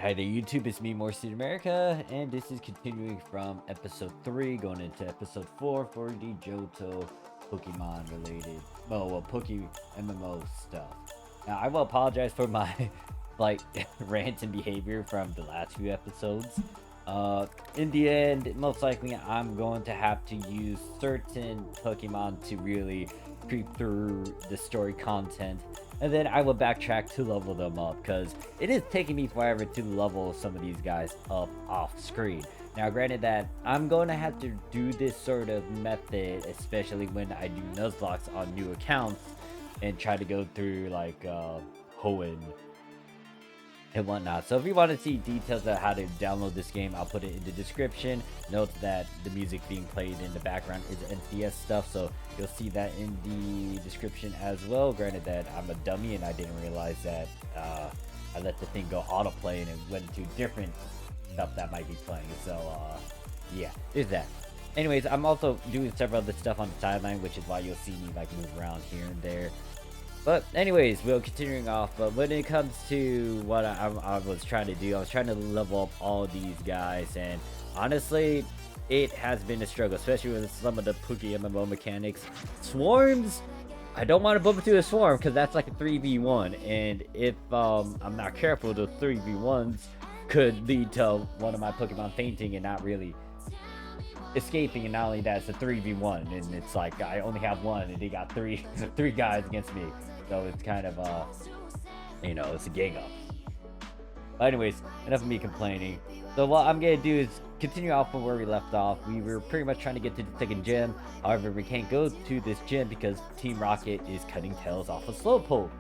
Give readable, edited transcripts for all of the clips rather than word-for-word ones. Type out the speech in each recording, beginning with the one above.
Hi there, YouTube. It's me, More Seed America, and this is continuing from episode 3, going into episode 4 for the Johto Pokemon related, PokeMMO stuff. Now, I will apologize for my like rant and behavior from the last few episodes. In the end, most likely, I'm going to have to use certain Pokemon to really creep through the story content, and then I will backtrack to level them up because it is taking me forever to level some of these guys up off screen. Now, granted that I'm going to have to do this sort of method, especially when I do Nuzlocke on new accounts and try to go through like Hoenn and whatnot. So if you want to see details of how to download this game, I'll put it in the description. Note that the music being played in the background is NCS stuff, so you'll see that in the description as well. Granted that I'm a dummy and I didn't realize that I let the thing go autoplay and it went to different stuff that might be playing. So yeah, there's that. Anyways, I'm also doing several other stuff on the sideline, which is why you'll see me like move around here and there. But anyways, we're continuing off. But when it comes to what I was trying to do, I was trying to level up all these guys, and honestly, it has been a struggle, especially with some of the PokeMMO mechanics. Swarms, I don't want to bump into a swarm because that's like a 3v1, and if I'm not careful, those 3v1s could lead to one of my Pokemon fainting and not really escaping. And not only that, it's a 3v1, and it's like I only have one and they got three guys against me, so it's kind of it's a gang up. But anyways, enough of me complaining. So what I'm gonna do is continue off from where we left off. We were pretty much trying to get to the second gym. However, we can't go to this gym because Team Rocket is cutting tails off of Slowpokes.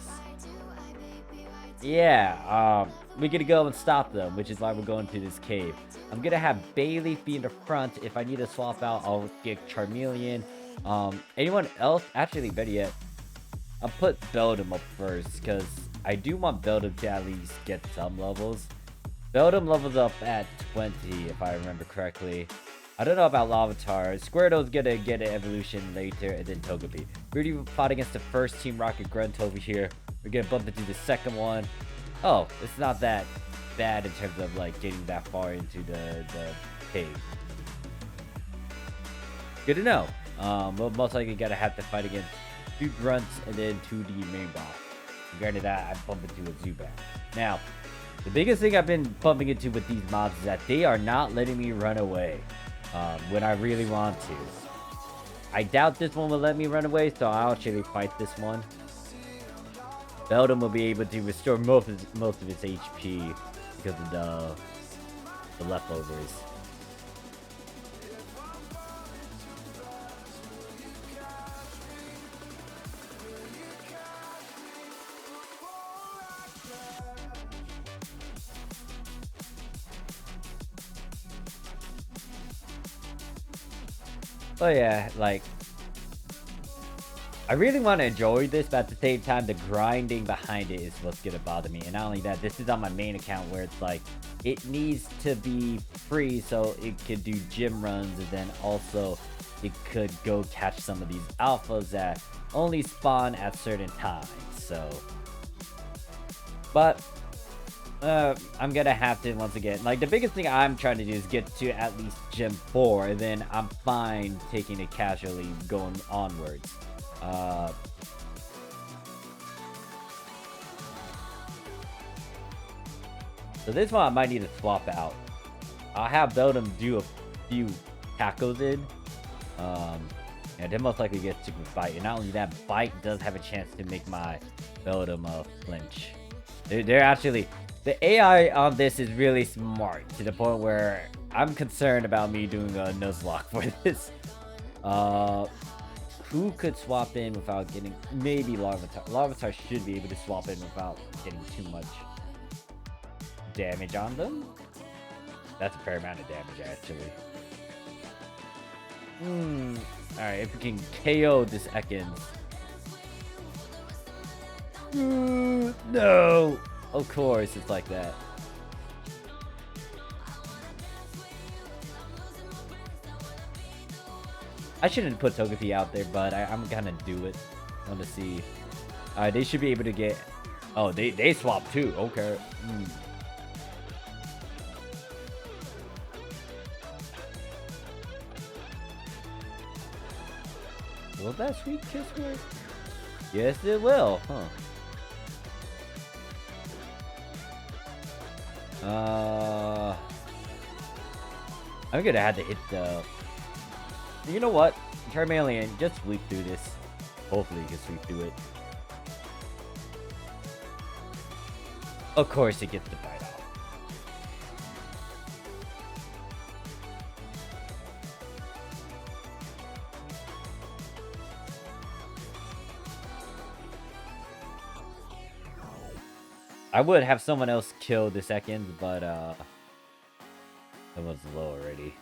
Yeah, we're gonna go and stop them, which is why we're going to this cave. I'm gonna have Bailey be in the front. If I need to swap out, I'll get Charmeleon. Anyone else? Actually, better yet, I'll put Beldum up first because I do want Beldum to at least get some levels. Beldum levels up at 20, if I remember correctly. I don't know about Larvitar. Squirtle's gonna get an evolution later, and then Togepi. We already fought against the first Team Rocket Grunt over here. We're gonna bump into the second one. Oh, it's not that bad in terms of like getting that far into the cave. Good to know. We'll most likely gotta have to fight against 2 grunts and then 2 the main boss. Granted that I bump into a Zubat. Now, the biggest thing I've been bumping into with these mobs is that they are not letting me run away when I really want to. I doubt this one will let me run away, so I'll actually fight this one. Beldum will be able to restore most of its HP because of the leftovers. But yeah, like, I really want to enjoy this, but at the same time, the grinding behind it is what's gonna bother me. And not only that, this is on my main account where it's like, it needs to be free so it could do gym runs, and then also it could go catch some of these alphas that only spawn at certain times. So, but I'm gonna have to, once again, like, the biggest thing I'm trying to do is get to at least gym 4, and then I'm fine taking it casually going onwards. So this one I might need to swap out. I'll have Beldum do a few tackles in, and then most likely get super bite. And not only that, bite does have a chance to make my Beldum flinch. They're actually, the AI on this is really smart to the point where I'm concerned about me doing a Nuzlocke for this. Who could swap in without getting, maybe Larvitar. Larvitar should be able to swap in without getting too much damage on them. That's a fair amount of damage, actually. Alright, if we can KO this Ekans. No! Of course, it's like that. I shouldn't put Togepi out there, but I'm gonna do it. I want to see. They should be able to get... Oh, they swap too. Okay. Will that sweet kiss work? Yes, it will, huh? I'm gonna have to hit the... You know what? Charmeleon, just sweep through this. Hopefully you can sweep through it. Of course it gets the bite off. I would have someone else kill the second, but it was low already.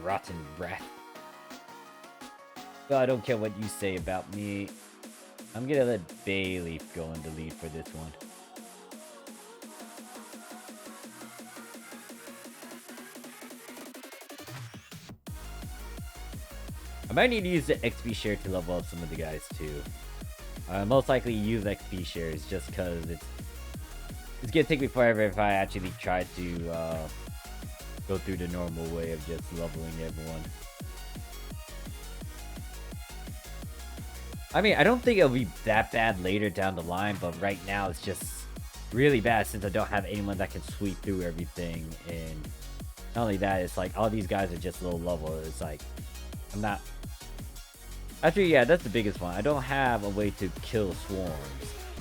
Rotten breath. Well, I don't care what you say about me. I'm gonna let Bayleaf go in the lead for this one. I might need to use the XP share to level up some of the guys too. Most likely use XP shares just because it's gonna take me forever if I actually try to go through the normal way of just leveling everyone. I mean, I don't think it'll be that bad later down the line, but right now it's just really bad since I don't have anyone that can sweep through everything. And not only that, it's like all these guys are just low level. It's like I'm not... Actually, yeah, that's the biggest one. I don't have a way to kill swarms.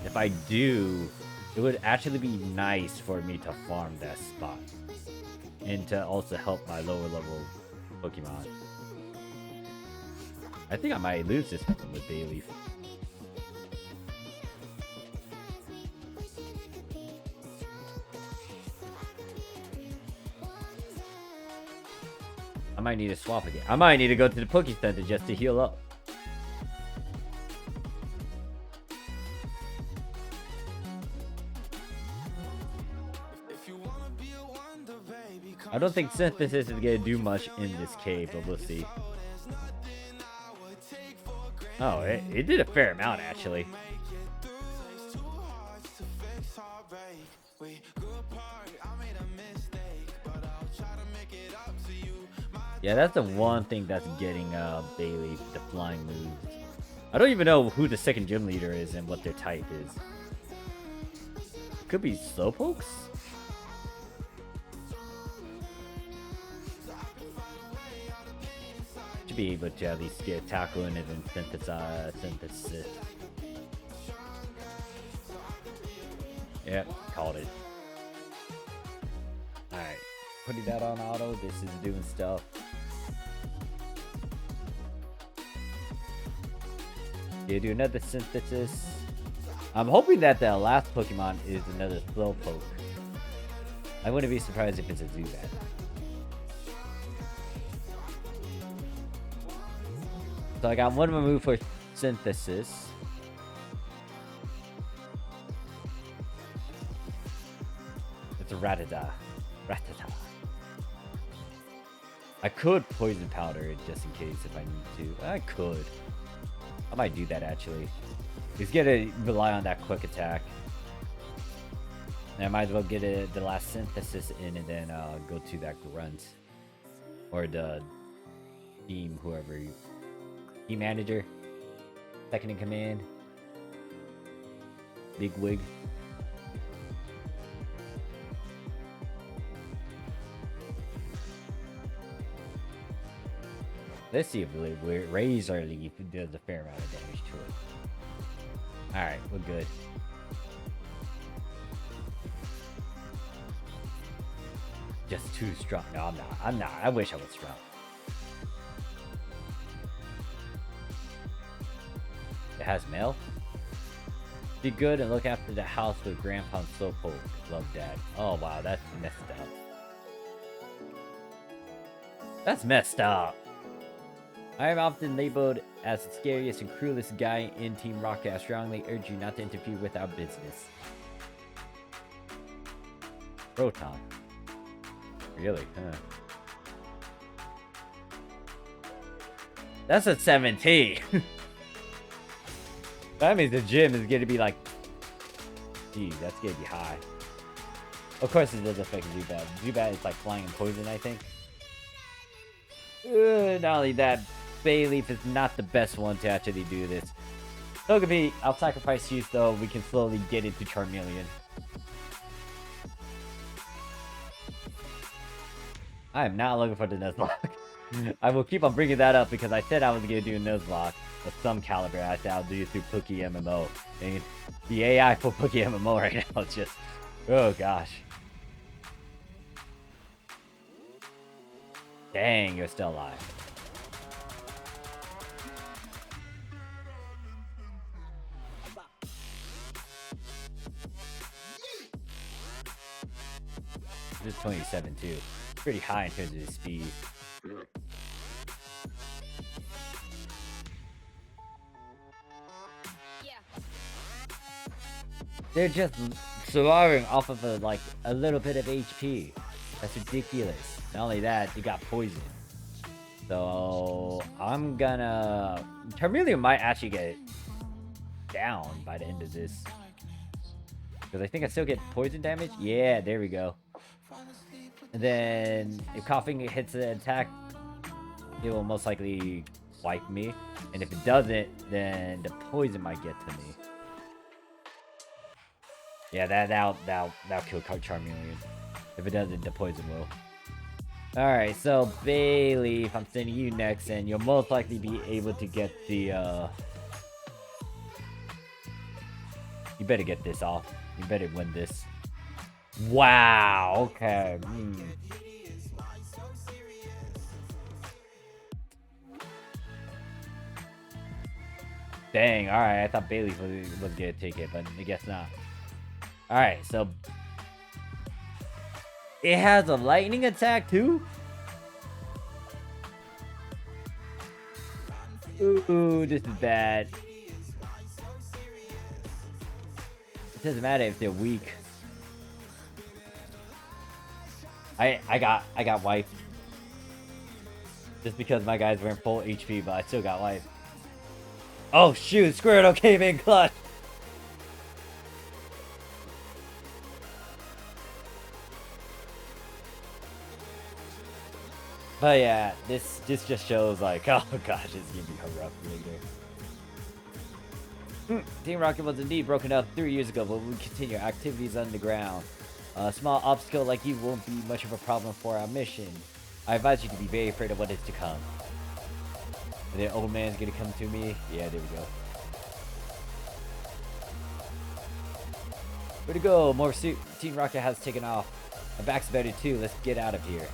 If I do, it would actually be nice for me to farm that spot. And to also help my lower level Pokemon. I think I might lose this one with Bayleaf. I might need to swap again. I might need to go to the Poke Center just to heal up. I don't think Synthesis is gonna do much in this cave, but we'll see. Oh, it did a fair amount actually. Yeah, that's the one thing that's getting Bayleaf, the flying moves. I don't even know who the second gym leader is and what their type is. Could be Slowpokes? Should be able to at least get tackle in it and synthesis. Yep, called it. Alright, putting that on auto. This is doing stuff. Yeah, do another synthesis. I'm hoping that the last Pokemon is another Slowpoke. I wouldn't be surprised if it's a Zubat. So I got one more move for synthesis. It's a Rattata. I could poison powder it just in case if I need to. I could. I might do that actually. He's gonna rely on that quick attack. And I might as well get the last synthesis in and then go to that grunt. Or the team, whoever you... Team manager. Second in command. Big wig. Let's see if Razor Leaf does a fair amount of damage to it. Alright, we're good. Just too strong. No, I'm not. I wish I was strong. It has mail. Be good and look after the house with Grandpa and Slowpoke. Love Dad. Oh wow, that's messed up. That's messed up. I am often labeled as the scariest and cruelest guy in Team Rocket. I strongly urge you not to interfere with our business. Proton. Really? Huh. That's a 17. That means the gym is gonna be like, geez, that's gonna be high. Of course it does affect Zubat. Zubat is like flying and poison, I think. Not only that, Bayleaf is not the best one to actually do this. Togepi, I'll sacrifice you so we can slowly get into Charmeleon. I am not looking for the Nuzlocke. I will keep on bringing that up because I said I was going to do a Nuzlocke of some caliber. I said I'll do it through PokeMMO. And the AI for PokeMMO right now is just... Oh, gosh. Dang, you're still alive. This is 27 too. Pretty high in terms of his speed. They're just surviving off of a little bit of HP. That's ridiculous. Not only that, they got poison. So I'm gonna... Charmeleon might actually get down by the end of this. Because I think I still get poison damage. Yeah, there we go. And then if coughing hits the attack, it will most likely wipe me. And if it doesn't, then the poison might get to me. Yeah, that'll kill Charmeleon. If it doesn't, the poison will. Alright, so Bayleaf, I'm sending you next, and you'll most likely be able to get the, You better get this off. You better win this. Wow, okay. Dang, alright, I thought Bayleaf was gonna take it, but I guess not. Alright, so... It has a lightning attack too? Ooh, this is bad. It doesn't matter if they're weak. I got wiped. Just because my guys weren't full HP, but I still got wiped. Oh shoot, Squirtle came in clutch. But yeah, this just shows like, oh gosh, it's gonna be a rough later. Team Rocket was indeed broken up 3 years ago, but we continue our activities underground. A small obstacle like you won't be much of a problem for our mission. I advise you to be very afraid of what is to come. And the old man's gonna come to me. Yeah, there we go. Where to go? More suit. Team Rocket has taken off. My back's better too. Let's get out of here.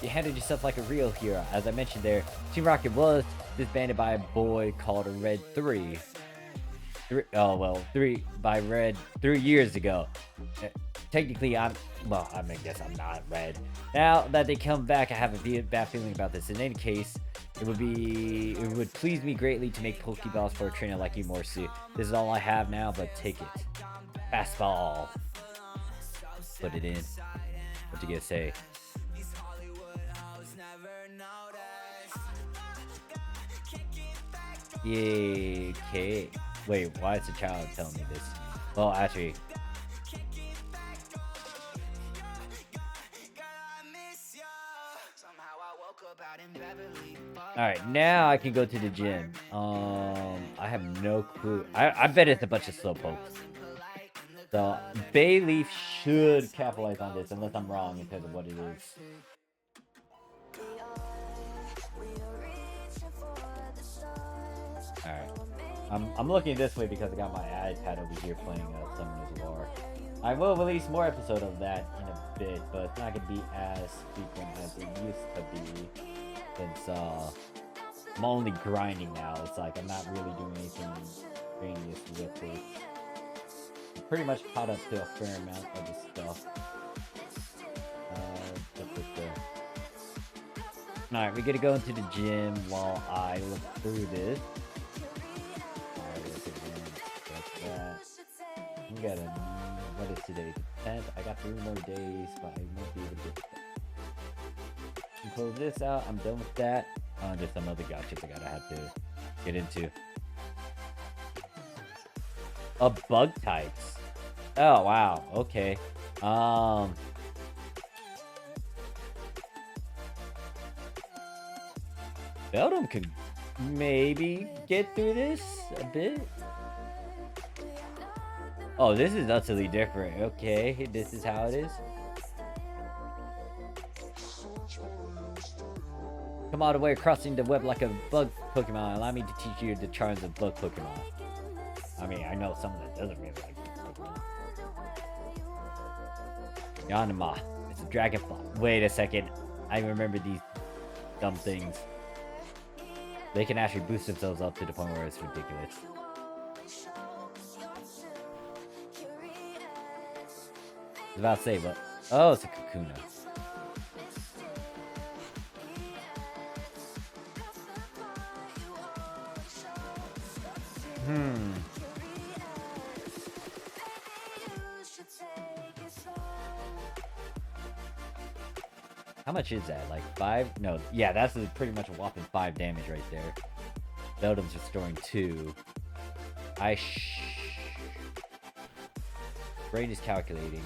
You handled yourself like a real hero. As I mentioned there, Team Rocket was disbanded by a boy called Red 3. By Red 3 years ago. Technically, I guess I'm not Red. Now that they come back, I have a bad feeling about this. In any case, it would please me greatly to make Pokeballs for a trainer like you, Morsu. This is all I have now, but take it. Fastball. Put it in. What you gonna say? Yeah, okay. Wait, why is the child telling me this? Well, actually... Alright, now I can go to the gym. I have no clue. I bet it's a bunch of Slowpokes. So, Bayleaf should capitalize on this, unless I'm wrong in terms of what it is. Alright. I'm looking this way because I got my iPad over here playing Summoner's War. I will release more episodes of that in a bit, but it's not going to be as frequent as it used to be. Since I'm only grinding now. It's like I'm not really doing anything strenuous with it. I'm pretty much caught up to a fair amount of the stuff. Alright, we're gonna go into the gym while I look through this. We got what is today? The 10th. I got 3 more days, but I won't be able to get that. Close this out. I'm done with that. There's some other gotchas I gotta have to get into. Bug types. Oh wow. Okay. Beldum could maybe get through this a bit. Oh, this is utterly different. Okay, this is how it is. Come all the way crossing the web like a bug Pokemon. Allow me to teach you the charms of bug Pokemon. I mean, I know someone that doesn't really like Pokemon. Yanma. It's a dragonfly. Wait a second. I remember these dumb things. They can actually boost themselves up to the point where it's ridiculous. I was about to say, but... Oh, it's a Kakuna. How much is that? Like 5? No, yeah, that's pretty much a whopping 5 damage right there. Beldum's restoring 2. Brain is calculating.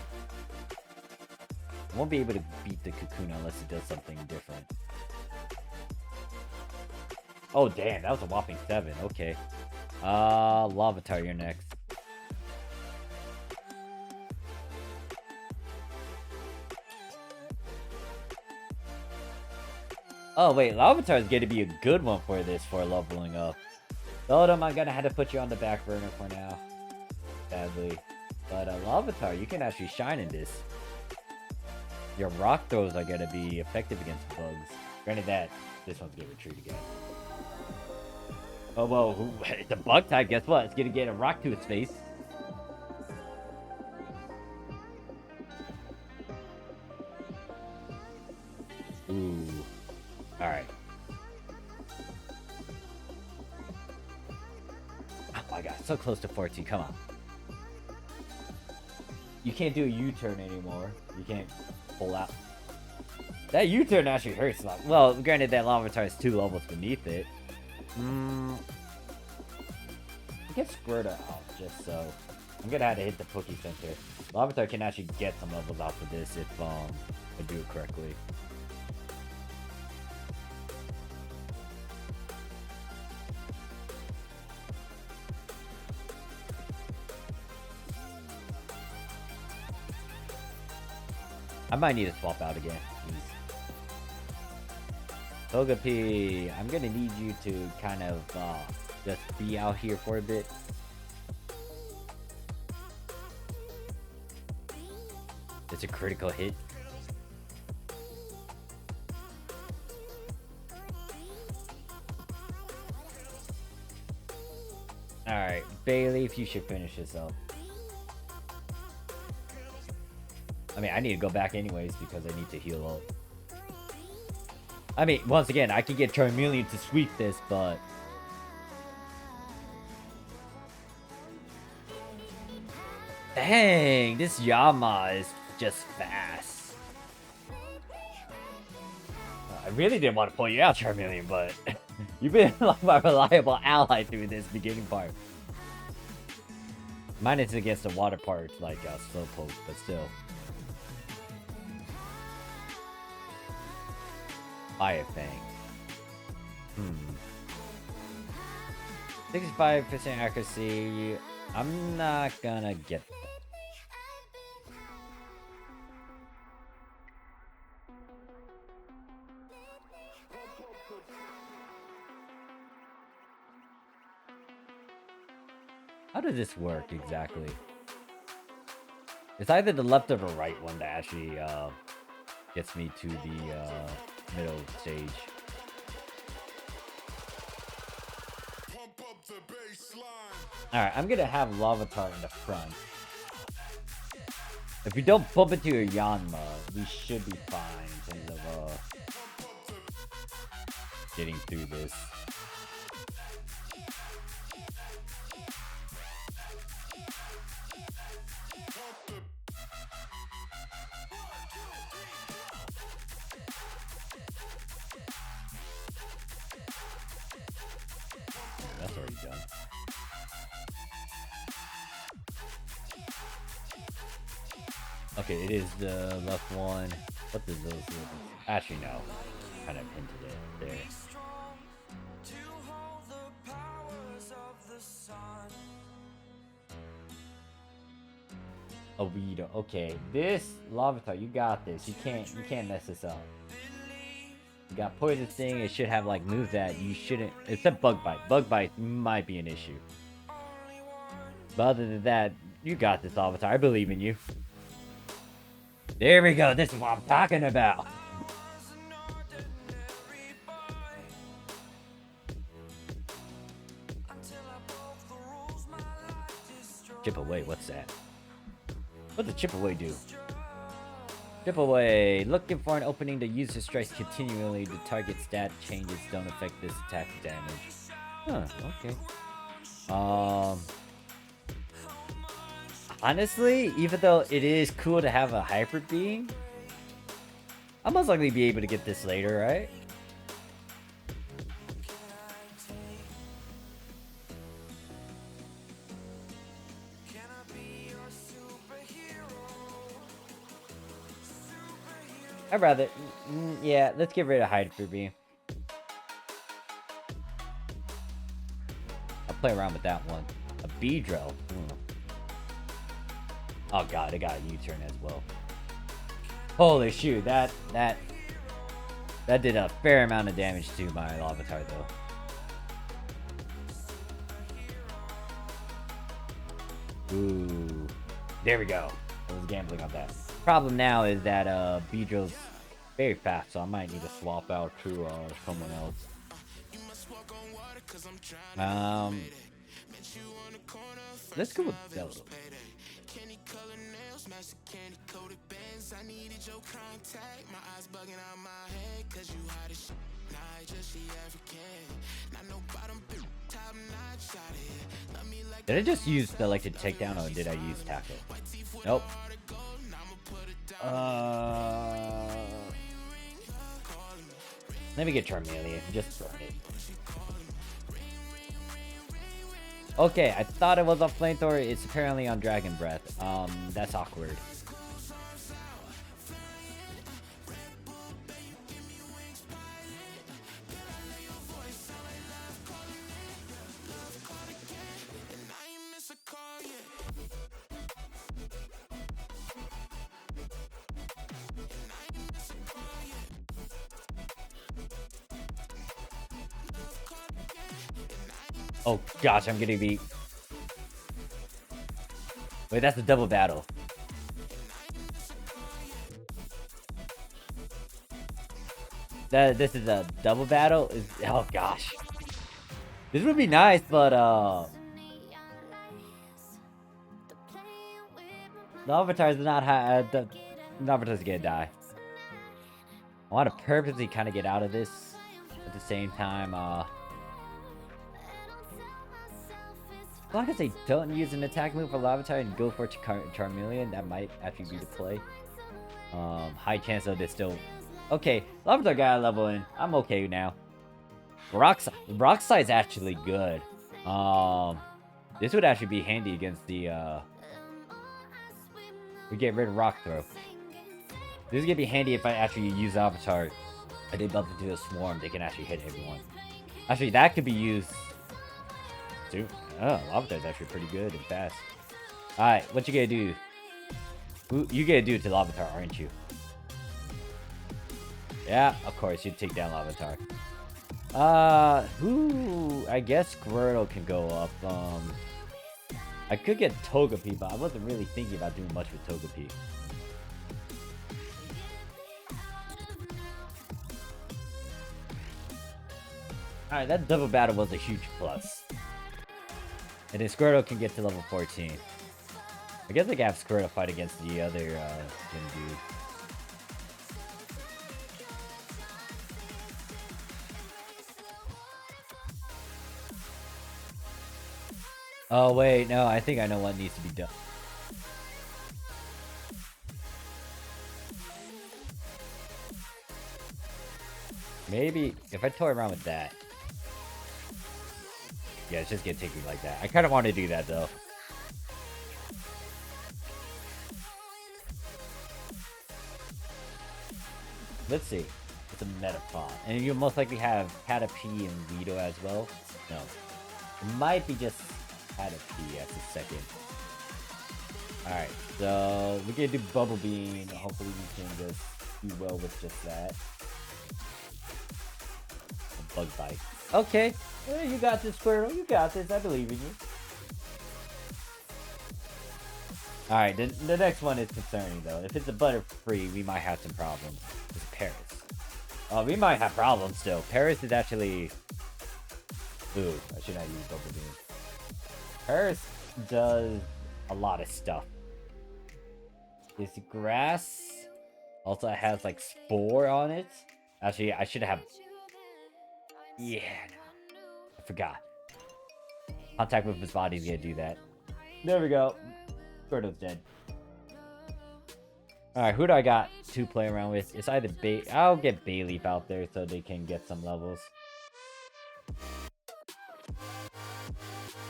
I won't be able to beat the Kakuna unless it does something different. Oh, damn, that was a whopping 7. Okay. Larvitar, you're next. Oh, wait, Larvitar is going to be a good one for this for leveling up. Beldum, I'm going to have to put you on the back burner for now. Sadly. But Larvitar, you can actually shine in this. Your rock throws are going to be effective against bugs. Granted that, this one's going to retreat again. Oh, well, it's a bug type. Guess what? It's going to get a rock to its face. Ooh. Alright. Oh my god, so close to 14. Come on. You can't do a U-turn anymore. You can't pull out. That U-turn actually hurts a lot. Well, granted that Larvitar is 2 levels beneath it. Get Squirtle out, just so. I'm gonna have to hit the Poke Center. Larvitar can actually get some levels off of this if I do it correctly. I might need to swap out again. Togepi, I'm gonna need you to kind of just be out here for a bit. It's a critical hit. Alright, Bailey, if you should finish this up. I mean, I need to go back anyways because I need to heal up. I mean, once again, I can get Charmeleon to sweep this, but... Dang, this Yama is just fast. I really didn't want to pull you out, Charmeleon, but... You've been like my reliable ally through this beginning part. Mine is against the water parts like Slowpoke, but still. Fire Fang. 65% accuracy. I'm not gonna get that. How does this work exactly? It's either the left or the right one that actually gets me to the middle stage. Alright, I'm gonna have Larvitar in the front. If we don't bump into your Yanma, we should be fine in terms of getting through this. Okay, it is the left one. What does those do? Actually, no. Kind of hinted it there. A Weedle. Okay, this Larvitar, you got this. You can't mess this up. You got Poison Sting. It should have like moves that you shouldn't. Except Bug Bite. Bug Bite might be an issue. But other than that, you got this, Larvitar. I believe in you. There we go. This is what I'm talking about. Chip away. What's that? What does chip away do? Chip away. Looking for an opening to use the strikes continually. The target stat changes don't affect this attack damage. Huh, okay. Honestly, even though it is cool to have a hybrid being, I'll most likely be able to get this later, right? I'd rather... yeah, let's get rid of hybrid being. I'll play around with that one. A Beedrill. Oh god, it got a U-turn as well. Holy shoot, that did a fair amount of damage to my Larvitar though. Ooh. There we go. I was gambling on that. Problem now is that Beedrill's very fast, so I might need to swap out to someone else. Let's go with Zelda. Did I just use selected takedown or did I use tackle? Nope. Let me get Charmeleon. Just burn it. Okay, I thought it was a flamethrower. It's apparently on Dragon Breath. That's awkward. Oh gosh, I'm getting beat. Wait, that's a double battle. This is a double battle? Oh gosh. This would be nice, but the Avatar's not high. The Avatar's gonna die. I want to purposely kind of get out of this at the same time. As long as they don't use an attack move for Larvitar and go for Charmeleon, that might actually be the play. High chance of this still... Okay, Larvitar got a level in. I'm okay now. Rock Slide's actually good. This would actually be handy against the... We get rid of Rock Throw. This is gonna be handy if I actually use Avatar and they bump into a swarm. They can actually hit everyone. Actually, that could be used... Dude. Oh, Larvitar's actually pretty good and fast. Alright, what you gonna do? You gonna do it to Larvitar, aren't you? Yeah, of course, you take down Larvitar. I guess Squirtle can go up. I could get Togepi, but I wasn't really thinking about doing much with Togepi. Alright, that double battle was a huge plus. And then Squirtle can get to level 14. I guess I can have Squirtle fight against the other gym dude. Oh wait, no, I think I know what needs to be done. Maybe if I toy around with that. Yeah, it's just gonna take me like that. I kind of want to do that though. Let's see. It's a Metapod. And you'll most likely have Caterpie and Lido as well. No. It might be just Caterpie at the second. Alright, so we're gonna do Bubble Beam. Hopefully we can just do well with just that. A Bug Bite. Okay. You got this, Squirtle. You got this. I believe in you. Alright, the next one is concerning though. If it's a Butterfree, we might have some problems. It's Paris. Oh, we might have problems still. Paris is actually... Ooh, I should not use Bubble Beam. Paris does a lot of stuff. This grass also has like Spore on it. Actually, I should have... Yeah, no. I forgot. Contact with his body is gonna do that. There we go. Squirtle's dead. Alright, who do I got to play around with? It's either I'll get Bayleaf out there so they can get some levels.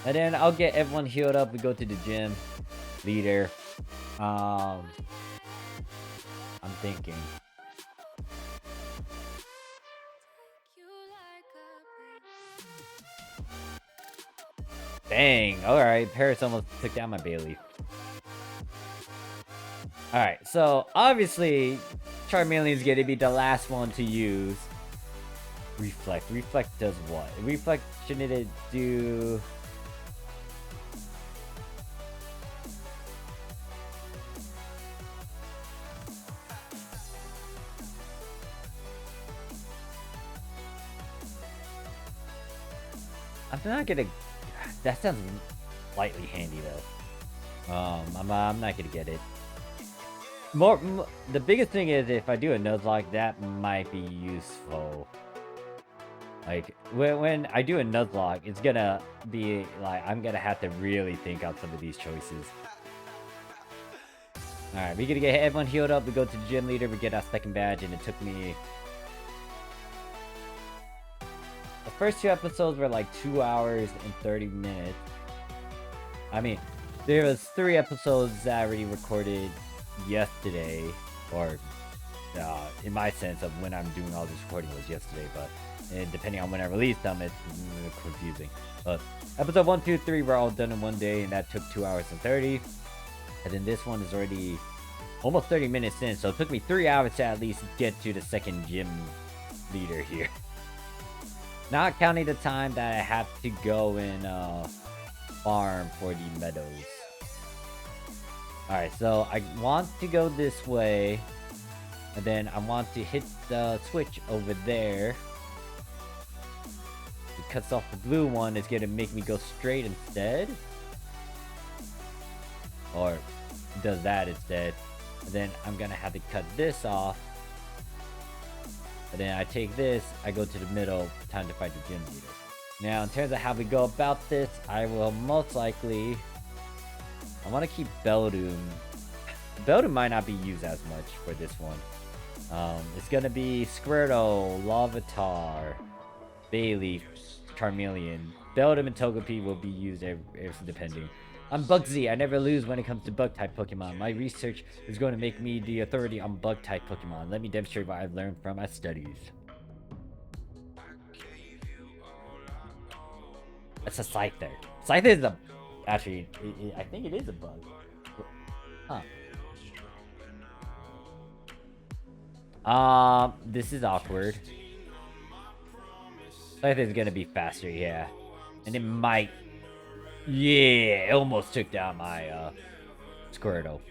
And then I'll get everyone healed up. We go to the gym. Leader. I'm thinking. Dang. Alright, Paris almost took down my Bayleaf. Alright, so obviously Charmeleon's gonna be the last one to use Reflect. Reflect does what? Reflect, shouldn't it do... I'm not gonna... That sounds slightly handy though. I'm not gonna get it. The biggest thing is if I do a Nuzlocke, that might be useful. Like when I do a Nuzlocke, it's gonna be like I'm gonna have to really think out some of these choices. Alright, we're gonna get everyone healed up. We go to the gym leader, we get our second badge, and it took me... The first 2 episodes were like 2 hours and 30 minutes. I mean, there was 3 episodes that I already recorded yesterday, or in my sense of when I'm doing all this recording was yesterday, but depending on when I release them, it's confusing. But episode 1, 2, 3 were all done in one day, and that took 2 hours and 30. And then this one is already almost 30 minutes in, so it took me 3 hours to at least get to the second gym leader here. Not counting the time that I have to go and farm for the meadows. Alright, so I want to go this way. And then I want to hit the switch over there. It cuts off the blue one. It's gonna make me go straight instead. Or it does that instead. And then I'm gonna have to cut this off. And then I take this, I go to the middle, time to fight the gym leader. Now, in terms of how we go about this, I will most likely... I want to keep Beldum. Beldum might not be used as much for this one. It's going to be Squirtle, Larvitar, Bayleaf, Charmeleon. Beldum and Togepi will be used depending. I'm Bugsy. I never lose when it comes to bug-type Pokemon. My research is going to make me the authority on bug-type Pokemon. Let me demonstrate what I've learned from my studies. That's a Scyther. Scyther is a... Actually, I think it is a bug. Huh. This is awkward. Scyther is going to be faster, yeah. And it might... Yeah, it almost took down my Squirtle.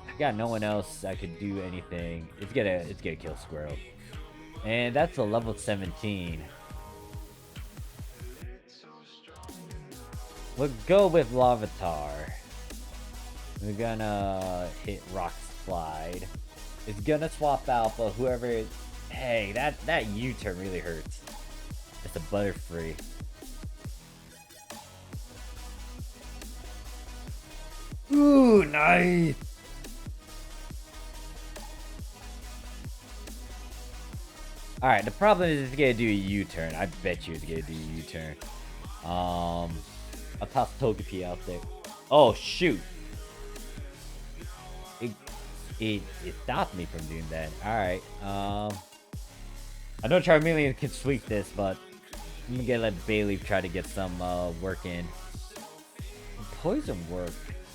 I got no one else that could do anything. It's gonna kill Squirtle. And that's a level 17. We'll go with Larvitar. We're gonna hit Rock Slide. It's gonna swap out, but whoever... Hey, that U-turn really hurts. It's a Butterfree. Ooh, nice! Alright, the problem is it's gonna do a U-turn. I bet you it's gonna do a U-turn. I'll toss Togepi out there. Oh shoot! It it stopped me from doing that. All right. I know Charmeleon can sweep this, but I'm gonna let Bailey try to get some work in. Poison work?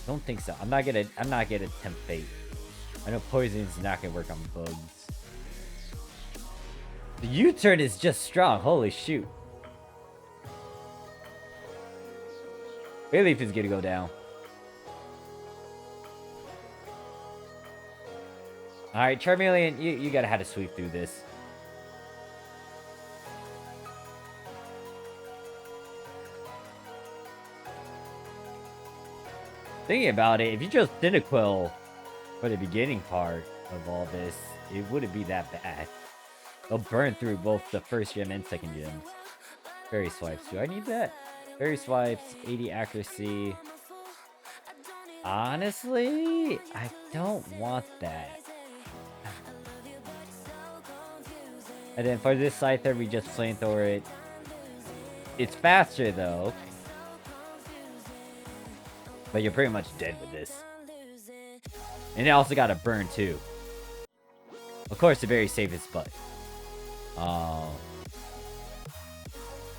Don't think so. I'm not gonna tempt fate. I know poison's not gonna work on bugs. The U-turn is just strong. Holy shoot! Bayleaf is gonna go down. All right, Charmeleon, you gotta have to sweep through this. Thinking about it, if you chose Cyndaquil for the beginning part of all this, it wouldn't be that bad. They'll burn through both the first gem and second gem. Fairy swipes. Do I need that? Fairy swipes, 80 accuracy. Honestly, I don't want that. And then for this Scyther, we just flamethrower it. It's faster though. But you're pretty much dead with this. And it also got a burn too. Of course, the very safest but.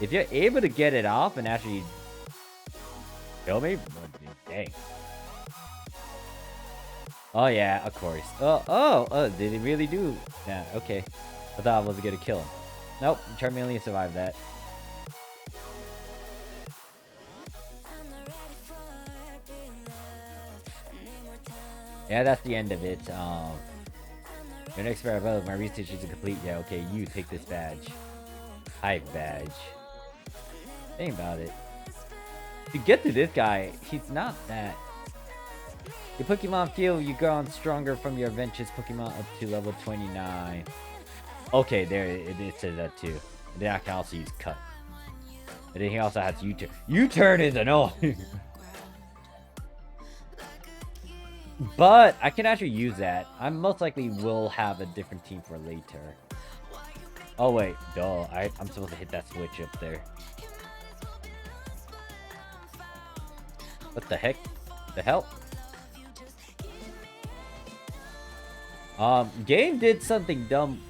If you're able to get it off and actually kill me, dang. Oh yeah, of course. Oh, did it really do? Yeah, okay. I thought I was gonna kill him. Nope, Charmeleon survived that. Yeah, that's the end of it. Your next pair of my research is complete. Yeah, okay, you take this badge. Hive badge. Think about it. To get to this guy, he's not that. Your Pokemon feel you grow on stronger from your adventures Pokemon up to level 29. Okay, there it says that too. And then I can also use cut. And then he also has U-turn. U-turn is annoying. But I can actually use that. I most likely will have a different team for later. Oh wait, duh. I'm supposed to hit that switch up there. What the heck? The hell? Game did something dumb.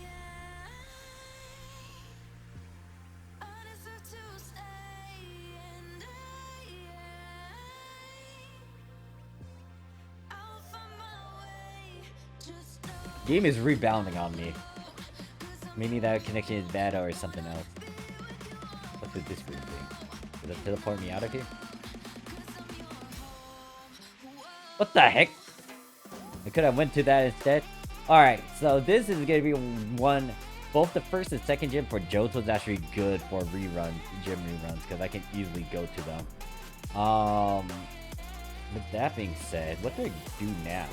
Game is rebounding on me. Maybe that connection is bad or something else. What's with this weird thing? Did it teleport me out of here? What the heck? I could have went to that instead. Alright, so this is going to be one... Both the first and second gym for Johto is actually good for reruns, gym reruns, because I can easily go to them. With that being said, what do I do now?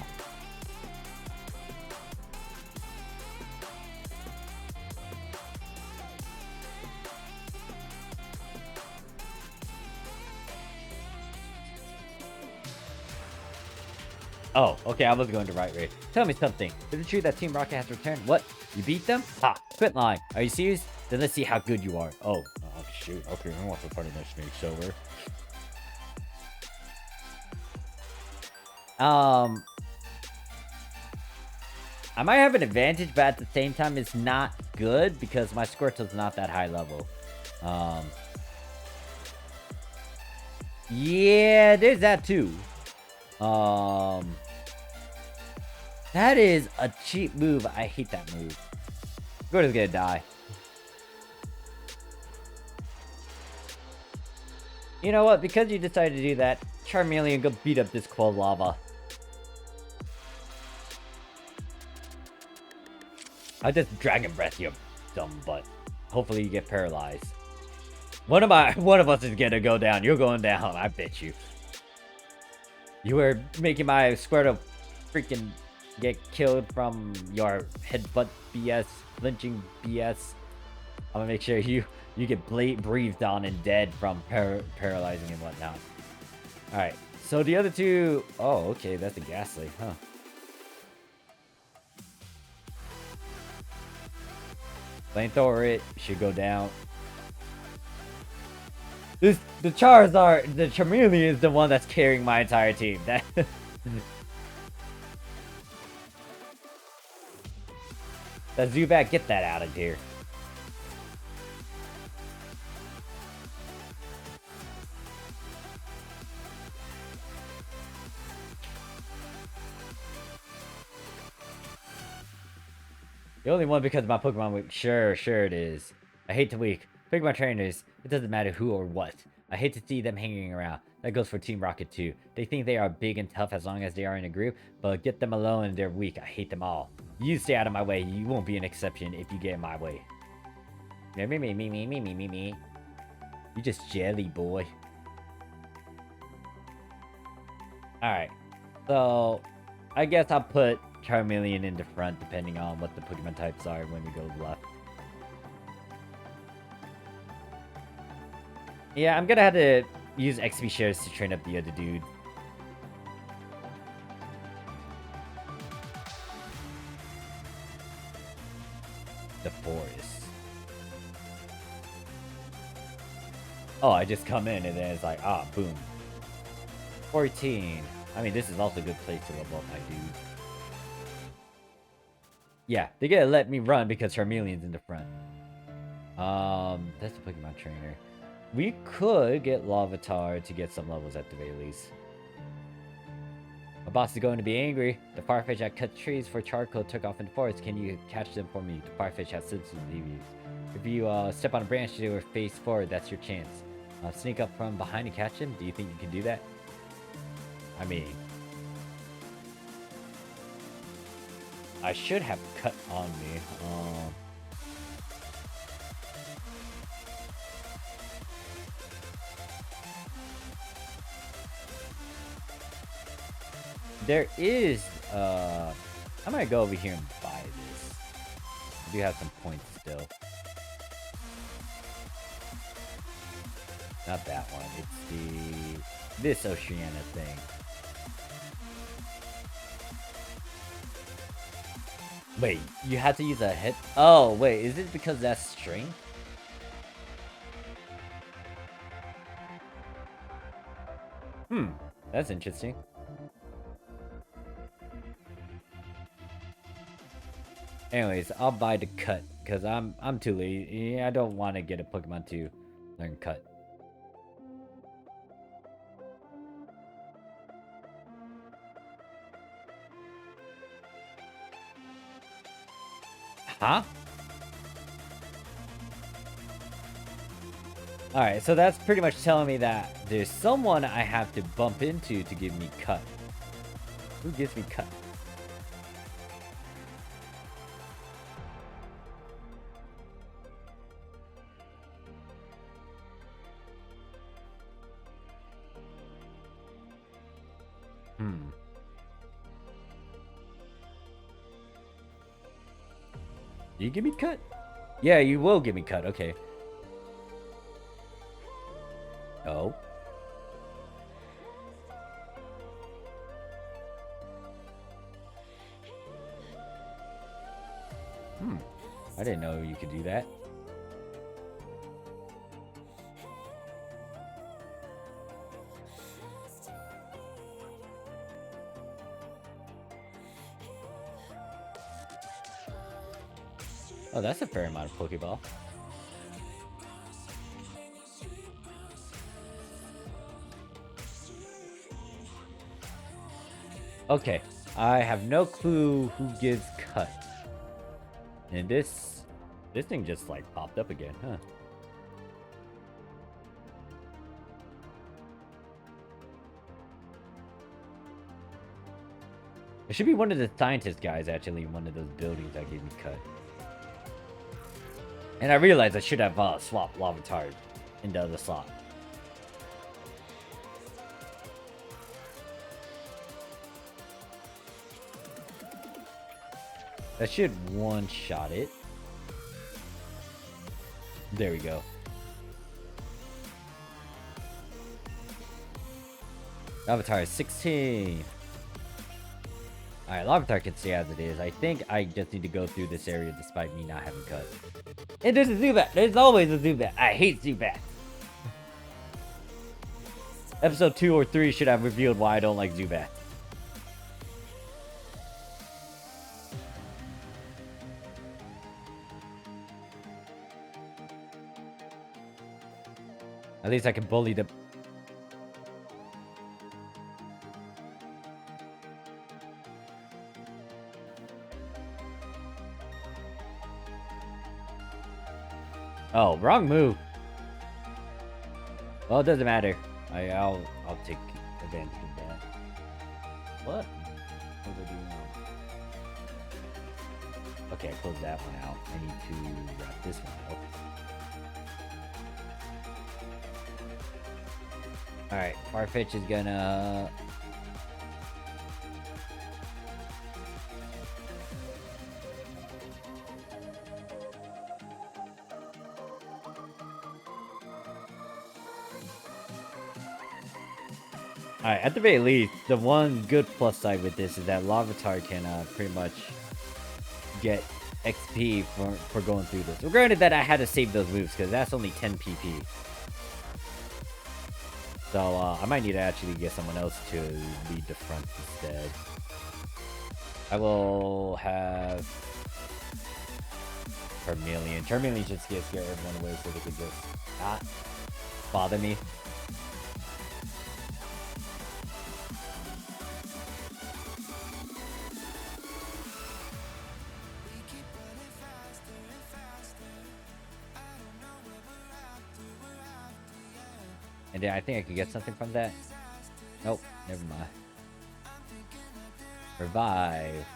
Oh, okay, I was going the right way. Tell me something. Is it true that Team Rocket has returned? What? You beat them? Ha! Quit lying. Are you serious? Then let's see how good you are. Oh shoot. Okay, I want to part of that snake silver. I might have an advantage, but at the same time, it's not good because my Squirtle's not that high level. Yeah, there's that too. That is a cheap move. I hate that move. Squirtle's gonna die. You know what? Because you decided to do that, Charmeleon, go beat up this Quilava. I just Dragon Breath you, dumb butt. Hopefully you get paralyzed. One of us is gonna go down. You're going down. I bet you. You were making my Squirtle freaking get killed from your headbutt BS, flinching BS. I'm gonna make sure you get breathed on and dead from paralyzing and whatnot. Alright, so the other two... Oh, okay, that's the Ghastly, huh. Flamethrower it, should go down. The Charizard, the Charmeleon is the one that's carrying my entire team. That Zubat, get that out of here. The only one because of my Pokemon week. Sure it is. I hate to weak. Pokemon trainers, it doesn't matter who or what. I hate to see them hanging around. That goes for Team Rocket too. They think they are big and tough as long as they are in a group, but get them alone and they're weak. I hate them all. You stay out of my way. You won't be an exception if you get in my way. Me. You just jelly, boy. Alright. So, I guess I'll put Charmeleon in the front depending on what the Pokemon types are when we go left. Yeah, I'm gonna have to use XP shares to train up the other dude. The forest. Oh, I just come in and then it's like, ah, boom. 14. I mean, this is also a good place to level up my dude. Yeah, they gotta let me run because Charmeleon's in the front. That's a Pokemon trainer. We could get Larvitar to get some levels at the very least. My boss is going to be angry. The Farfetch that cut trees for charcoal took off in the forest. Can you catch them for me? The Farfetch has sensitive reviews. If you step on a branch or face forward, that's your chance. Sneak up from behind and catch him. Do you think you can do that? I mean, I should have cut on me. There is, I might go over here and buy this. I do have some points still. Not that one. It's this Oceania thing. Wait, you have to use a hit? Oh, wait, is it because that's strength? That's interesting. Anyways, I'll buy the cut because I'm too lazy. I don't want to get a Pokemon to learn cut. Huh? Alright, so that's pretty much telling me that there's someone I have to bump into to give me cut. Who gives me cut? Do you give me cut? Yeah, you will give me cut. Okay. Oh. I didn't know you could do that. Oh, that's a fair amount of Pokeball. Okay, I have no clue who gives cut. And this thing just like popped up again, huh? It should be one of the scientist guys actually in one of those buildings that gave me cut. And I realized I should have swapped Larvitar into the other slot. That should one-shot it. There we go. Larvitar is 16. Alright, Larvitar can stay as it is. I think I just need to go through this area despite me not having cut. And there's a Zubat. There's always a Zubat. I hate Zubat. Episode 2 or 3 should have revealed why I don't like Zubat. At least I can bully them. Oh, wrong move. Well, it doesn't matter. I'll take advantage of that. What? What was I doing now? Okay, I closed that one out. I need to wrap this one up. Alright, Farfetch is gonna... Alright, at the very least, the one good plus side with this is that Larvitar can pretty much get XP for going through this. Well, granted that I had to save those moves because that's only 10 PP. So I might need to actually get someone else to lead the front instead. I will have Charmeleon. Charmeleon should scare everyone away so they can just not bother me. And then I think I could get something from that. Nope, never mind. Revive.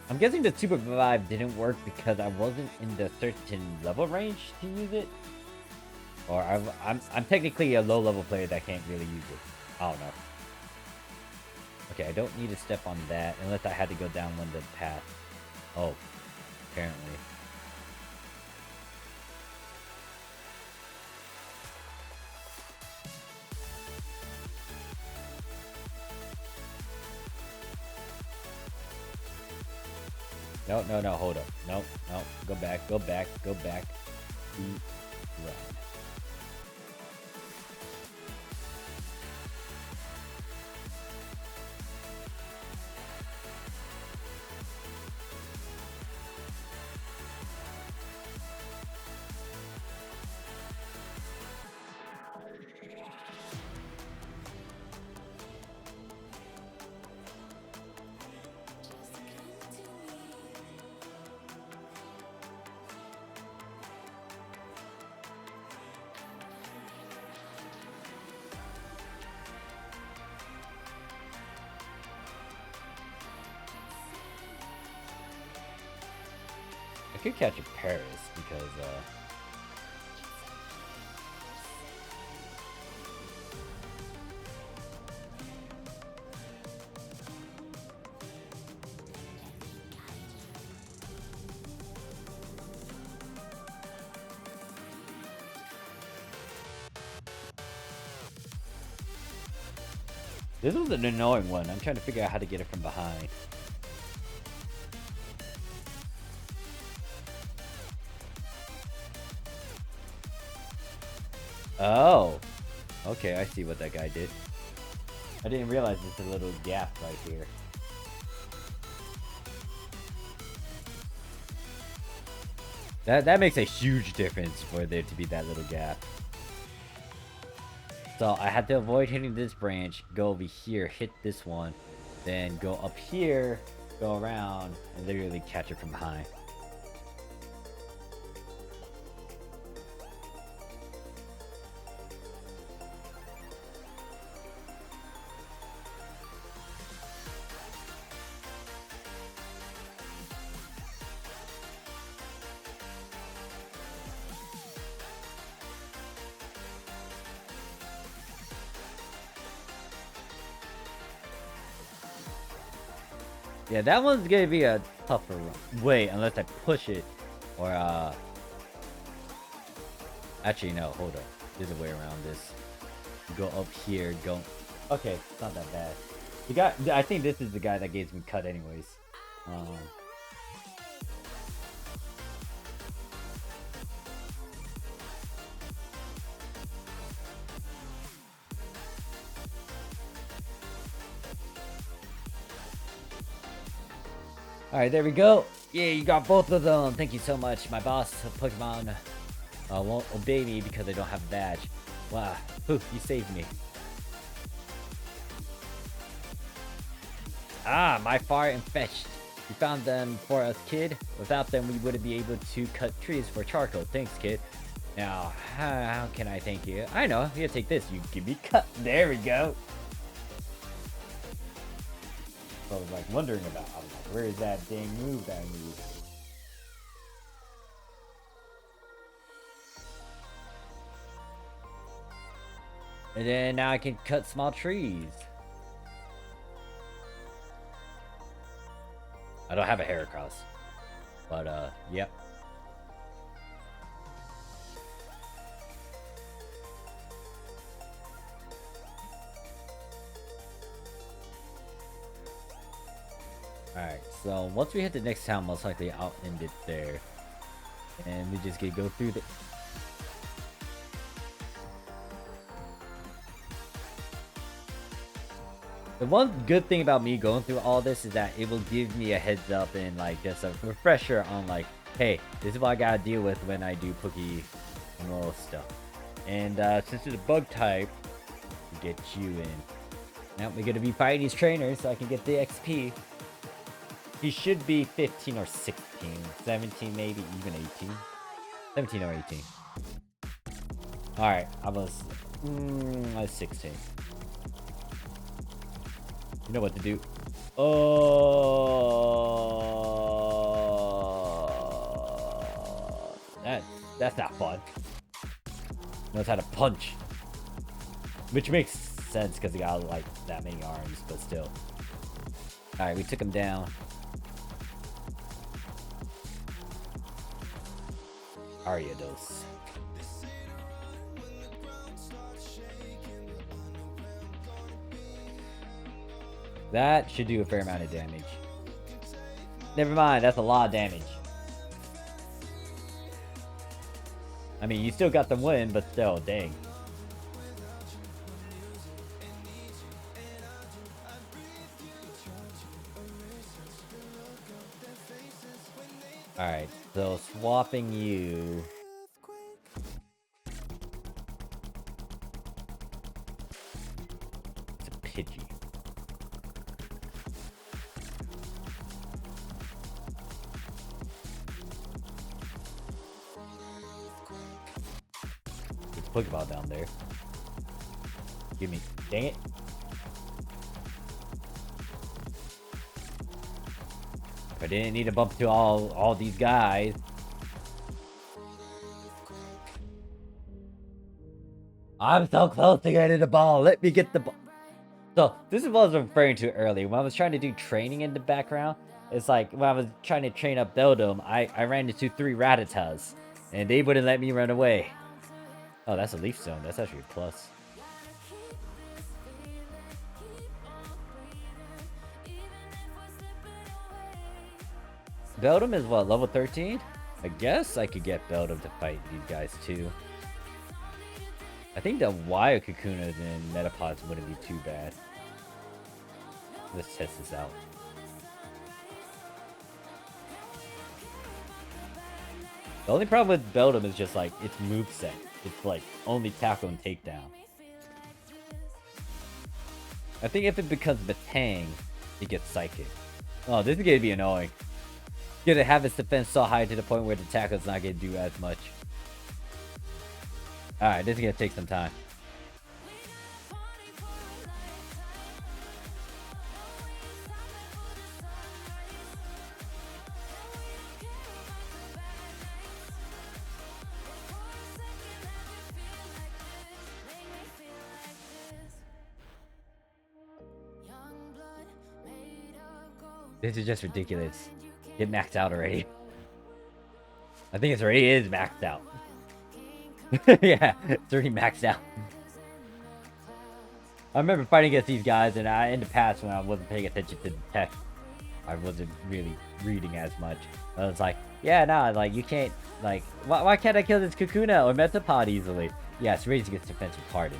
I'm guessing the Super Revive didn't work because I wasn't in the certain level range to use it. Or I'm technically a low level player that can't really use it. I don't know. Okay, I don't need to step on that unless I had to go down one of the paths. Oh, apparently. No, hold up. No, go back. Run. I could catch a Paris because this was an annoying one. I'm trying to figure out how to get it from behind. Oh, okay, I see what that guy did. I didn't realize there's a little gap right here. That makes a huge difference for there to be that little gap. So I had to avoid hitting this branch, go over here, hit this one, then go up here, go around, and literally catch it from behind. Yeah, that one's gonna be a tougher way unless I push it or actually no, hold up. There's a way around this. Go up here, go okay, it's not that bad. The guy, I think this is the guy that gets me cut anyways. Alright, there we go. Yeah, you got both of them. Thank you so much. My boss of Pokemon won't obey me because I don't have a badge. Wow. Whew, you saved me. Ah, my fire and fetched. You found them for us, kid. Without them, we wouldn't be able to cut trees for charcoal. Thanks, kid. Now, how can I thank you? I know. Here, take this. You give me cut. There we go. I was like wondering about. I was like, where is that dang move that I need? And then now I can cut small trees. I don't have a Heracross, but yep. Alright, so once we hit the next town, most likely I'll end it there. And we just get go through the... The one good thing about me going through all this is that it will give me a heads up and like just a refresher on like, hey, this is what I gotta deal with when I do PokeMMO stuff. And since it's a bug type, we get you in. Now we're gonna be fighting these trainers so I can get the XP. He should be 15 or 16, 17 maybe, even 18. 17 or 18. Alright, I was 16. You know what to do. Oh, that's not fun. Knows how to punch, which makes sense because he got like that many arms, but still. All right, we took him down. Ariados. That should do a fair amount of damage. Never mind, that's a lot of damage. I mean, you still got the win, but still, dang. Alright, so swapping you. It's a Pidgey. Pokeball down there. Give me. Dang it. I didn't need to bump to all these guys. I'm so close to getting the ball. Let me get the ball. So this is what I was referring to earlier. When I was trying to do training in the background, it's like when I was trying to train up Beldum, I ran into 3 Rattatas, and they wouldn't let me run away. Oh, that's a leaf zone. That's actually a plus. Beldum is what, level 13? I guess I could get Beldum to fight these guys too. I think the wild Kakunas and Metapods wouldn't be too bad. Let's test this out. The only problem with Beldum is just like its moveset. It's like only tackle and takedown. I think if it becomes Batang, it gets psychic. Oh, this is gonna be annoying. It's gonna have its defense so high to the point where the tackle's not gonna do as much. Alright, this is gonna take some time. This is just ridiculous. Get maxed out already. I think it already is maxed out. Yeah, it's already maxed out. I remember fighting against these guys, and in the past when I wasn't paying attention to the text, I wasn't really reading as much. I was like, yeah, nah, like you can't, like, why can't I kill this Kakuna or Metapod easily? Yeah, it's raising its defensive harden.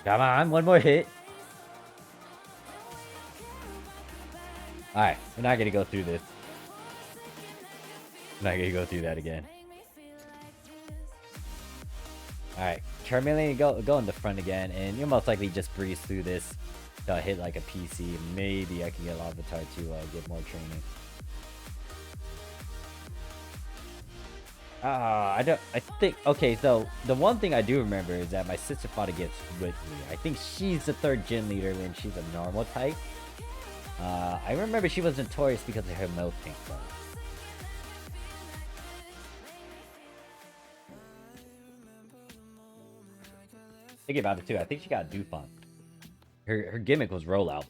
Come on, one more hit. Alright, we're not gonna go through this. We're not gonna go through that again. Alright, Charmeleon, go in the front again, and you'll most likely just breeze through this to hit like a PC. Maybe I can get Larvitar to get more training. I think, okay, so the one thing I do remember is that my sister fought against with me. I think she's the 3rd gym leader and she's a normal type. I remember she was notorious because of her milk tank though. Think about it too, I think she got Dupont. Her gimmick was rollout.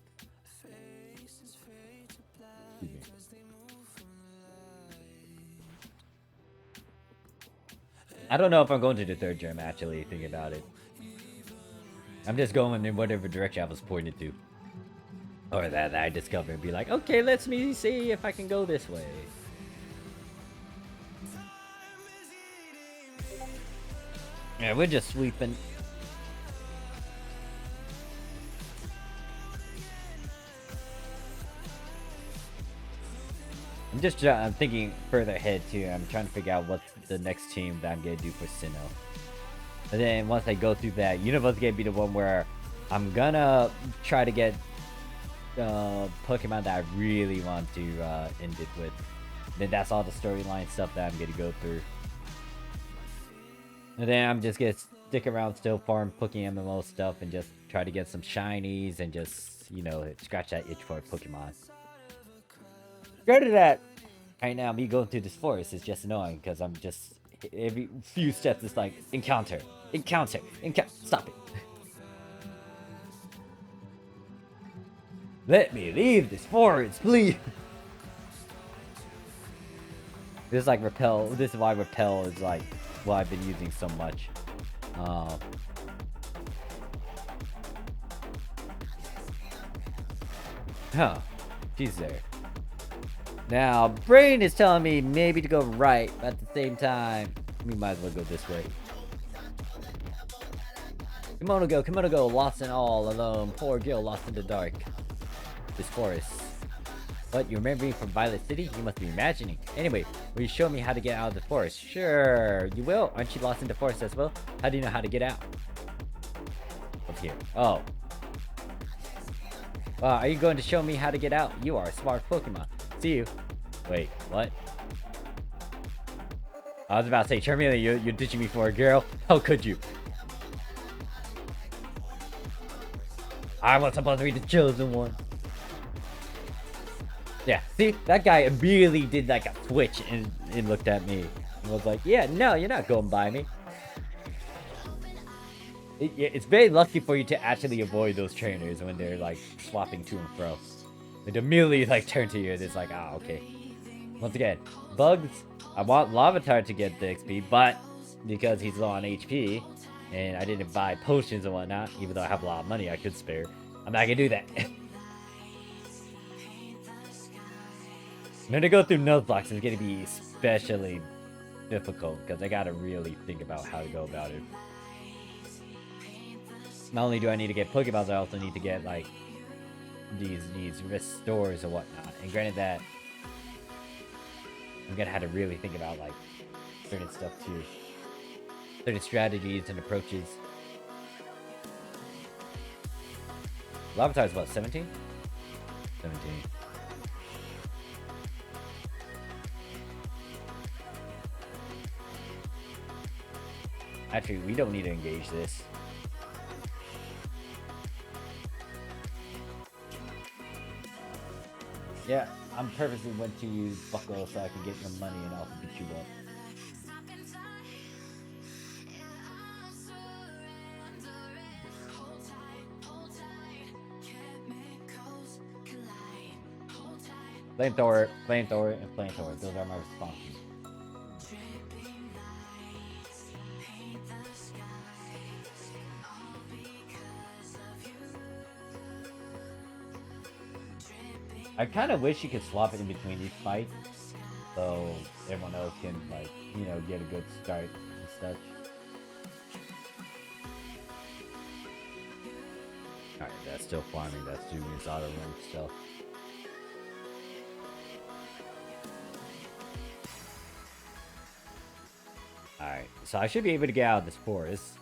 I don't know if I'm going to the 3rd gym, actually, thinking about it. I'm just going in whatever direction I was pointed to. Or that I discovered and be like, okay, let me see if I can go this way. Yeah, we're just sweeping. I'm thinking further ahead too. I'm trying to figure out what's the next team that I'm gonna do for Sinnoh. And then once I go through that, Universe gonna be the one where I'm gonna try to get Pokemon that I really want to end it with. Then that's all the storyline stuff that I'm gonna go through. And then I'm just gonna stick around, still farm PokeMMO stuff, and just try to get some shinies and just, you know, scratch that itch for a Pokemon. Go to that. Right now, me going through this forest is just annoying because I'm just every few steps it's like encounter, stop it. Let me leave this forest, please. This is like repel. This is why repel is like what I've been using so much. Huh? She's there. Now, brain is telling me maybe to go right, but at the same time, we might as well go this way. Kimono go, lost and all alone. Poor Gil lost in the dark. This forest. What, you remember me from Violet City? You must be imagining. Anyway, will you show me how to get out of the forest? Sure, you will. Aren't you lost in the forest as well? How do you know how to get out? Up here. Oh. Are you going to show me how to get out? You are a smart Pokemon. See you. Wait, what? I was about to say, Charmeleon, you're ditching me for a girl? How could you? I was supposed to be the chosen one. Yeah, see? That guy immediately did like a switch and looked at me. And was like, yeah, no, you're not going by me. It's very lucky for you to actually avoid those trainers when they're like swapping to and fro. They immediately like turn to you and it's like, ah, okay. Once again, Bugs, I want Larvitar to get the XP, but because he's low on HP, and I didn't buy potions and whatnot, even though I have a lot of money I could spare, I'm not gonna do that. I'm gonna go through Nuzlocke, it's gonna be especially difficult, because I gotta really think about how to go about it. Not only do I need to get Pokeballs, I also need to get, like, these restores or whatnot. And granted that, I'm gonna have to really think about, like, certain stuff, too. Certain strategies and approaches. Larvitar is what, 17? 17. Actually, we don't need to engage this. Yeah, I'm purposely went to use Buckle so I can get your money and also beat you up. Flamethrower, and Flamethrower. Those are my responses. I kind of wish you could swap it in between each fight, so everyone else can, like, you know, get a good start and such. still farming. That's doing his auto run stuff. Alright, so I should be able to get out of this forest.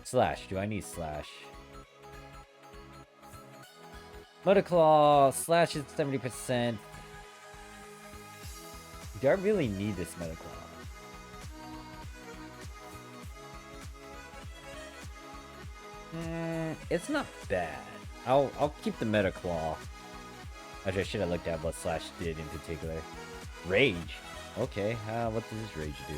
Slash. Do I need slash? Motoclaw. Slash is 70%. Do I really need this Motoclaw? It's not bad. I'll keep the Motoclaw. Actually, I should have looked at what slash did in particular. Rage. Okay. What does this rage do?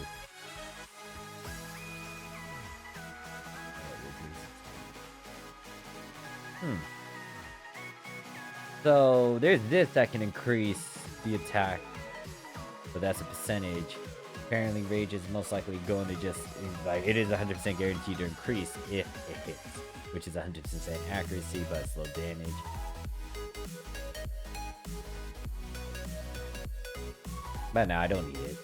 So there's this that can increase the attack, but that's a percentage. Apparently, rage is most likely going to just like it is 100% guaranteed to increase if it hits, which is 100% accuracy, but it's low damage. But no, I don't need it.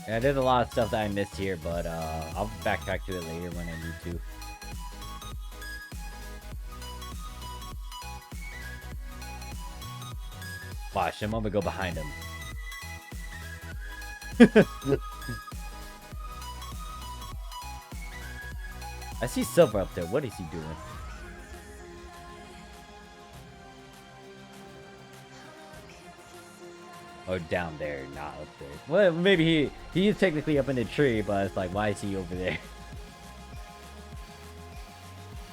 Yeah, there's a lot of stuff that I missed here, but I'll backtrack to it later when I need to. Watch, I'm gonna go behind him. I see Silver up there. What is he doing? Or down there, not up there. Well, maybe he is technically up in the tree, but it's like, why is he over there?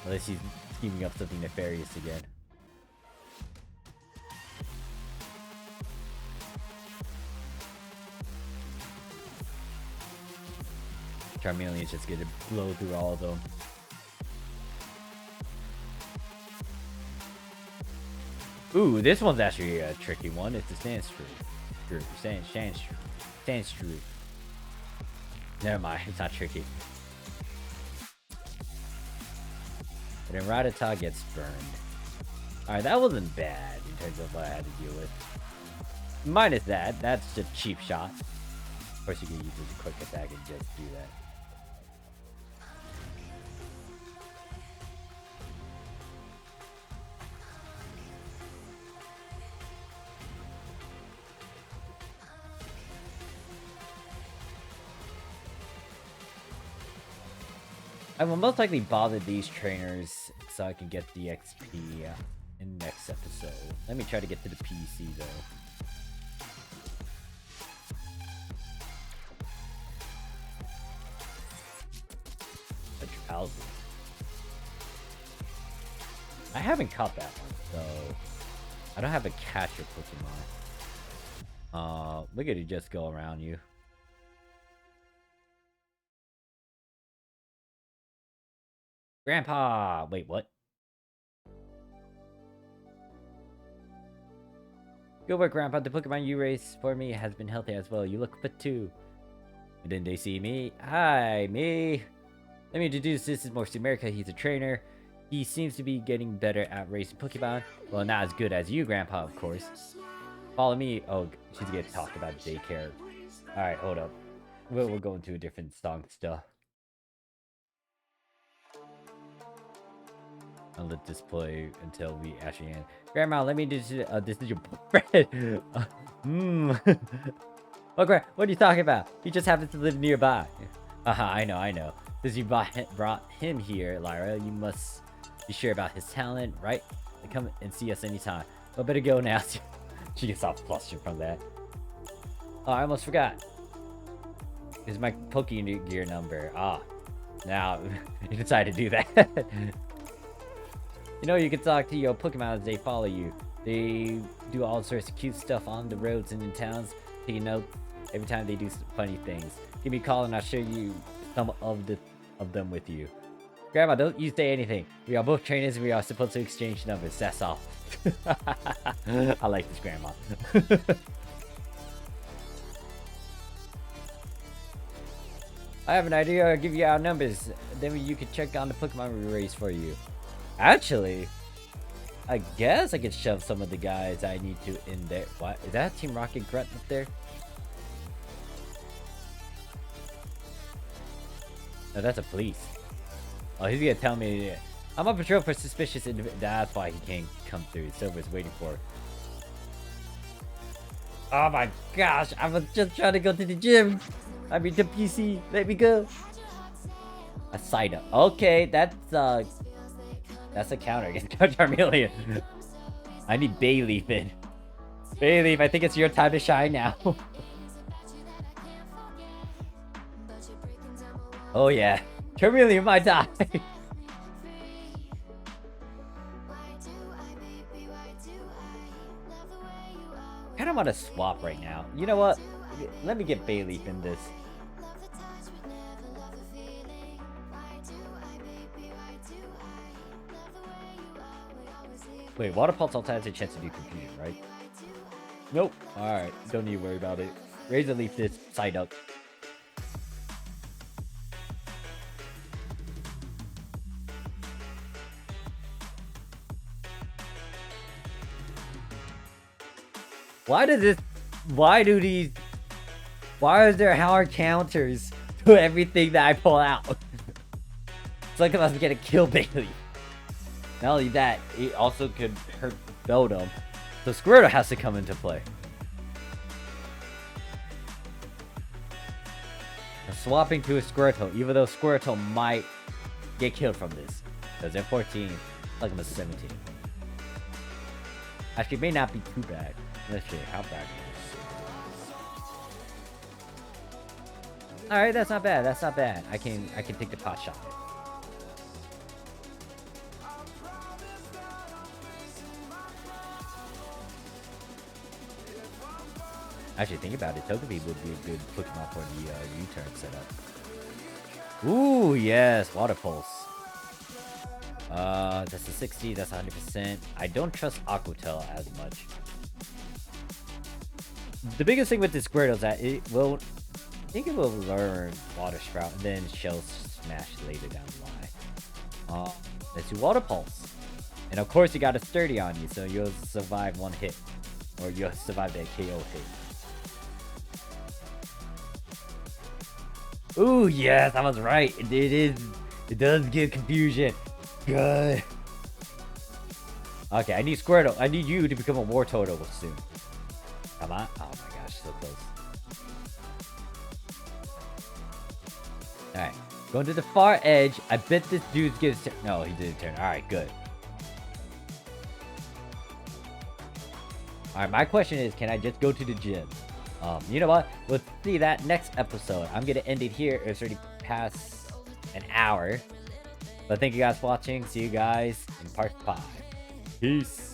Unless he's scheming up something nefarious again. Charmeleon's just gonna blow through all of them. Ooh, this one's actually a tricky one. It's a Sandshrew. Sandshrew. Never mind, it's not tricky. And then Rattata gets burned. Alright, that wasn't bad in terms of what I had to deal with. Minus that, that's just cheap shot. Of course, you can use this quick attack and just do that. I will most likely bother these trainers so I can get the XP in the next episode. Let me try to get to the PC though. A Drowsy. I haven't caught that one, so I don't have a catcher Pokemon. Look at it just go around you. Grandpa! Wait, what? Good work, Grandpa. The Pokemon you raised for me has been healthy as well. You look fit too. And then they see me. Hi, me. Let me introduce. This is Morse America. He's a trainer. He seems to be getting better at raising Pokemon. Well, not as good as you, Grandpa, of course. Follow me. Oh, she's gonna talk about Daycare. Alright, hold up. We'll go into a different song stuff. I'll let this play until we actually end. Grandma, let me do this is your bread. Oh, what are you talking about? He just happens to live nearby. I know. Since you brought him here, Lyra, you must be sure about his talent, right? Come and see us anytime. But better go now. She gets off flustered from that. Oh, I almost forgot. Here's my Pokegear number. Now you decided to do that. You know, you can talk to your Pokemon as they follow you. They do all sorts of cute stuff on the roads and in towns. Taking note every time they do funny things. Give me a call and I'll show you some of them with you. Grandma, don't you say anything. We are both trainers and we are supposed to exchange numbers. That's all. I like this grandma. I have an idea. I'll give you our numbers. Then you can check on the Pokemon we raised for you. Actually, I guess I could shove some of the guys I need to in there. What? Is that Team Rocket Grunt up there? No, that's a police. Oh, he's gonna tell me I'm on patrol for suspicious individuals. That's why he can't come through. Silver's waiting for. Oh my gosh! I was just trying to go to the gym. I mean, the PC. Let me go. A side up. Okay, that's a counter against Charmeleon. I need Bayleaf in. Bayleaf, I think it's your time to shine now. Oh yeah, Charmeleon might die. I kind of want to swap right now. You know what? Let me get Bayleaf in this. Wait, Water Pulse also has a chance to do confusion, right? Nope. Alright, don't need to worry about it. Razor Leaf this side up. Why is there hard counters to everything that I pull out? It's like I'm gonna kill Bailey. Not only that, it also could hurt Beldum. So Squirtle has to come into play. I'm swapping to a Squirtle, even though Squirtle might get killed from this. Because they're 14, like I'm a 17. Actually, it may not be too bad. Let's see how bad it is. Alright, that's not bad. That's not bad. I can take the pot shot. Actually, think about it. Togepi would be a good Pokemon for the U-turn setup. Ooh, yes. Water Pulse. That's a 60. That's 100%. I don't trust Aquatel as much. The biggest thing with this Squirtle is that it will... I think it will learn Water Sprout and then Shell Smash later down the line. Let's do Water Pulse. And of course, you got a Sturdy on you, so you'll survive one hit. Or you'll survive that KO hit. Ooh, yes, I was right. It does give confusion. Good. Okay, I need Squirtle. I need you to become a War Turtle soon. Come on. Oh my gosh, so close. Alright, going to the far edge. I bet this dude gives... No, he didn't turn. Alright, good. Alright, my question is, can I just go to the gym? You know what? We'll see that next episode. I'm gonna end it here. It's already past an hour. But thank you guys for watching. See you guys in part 5. Peace.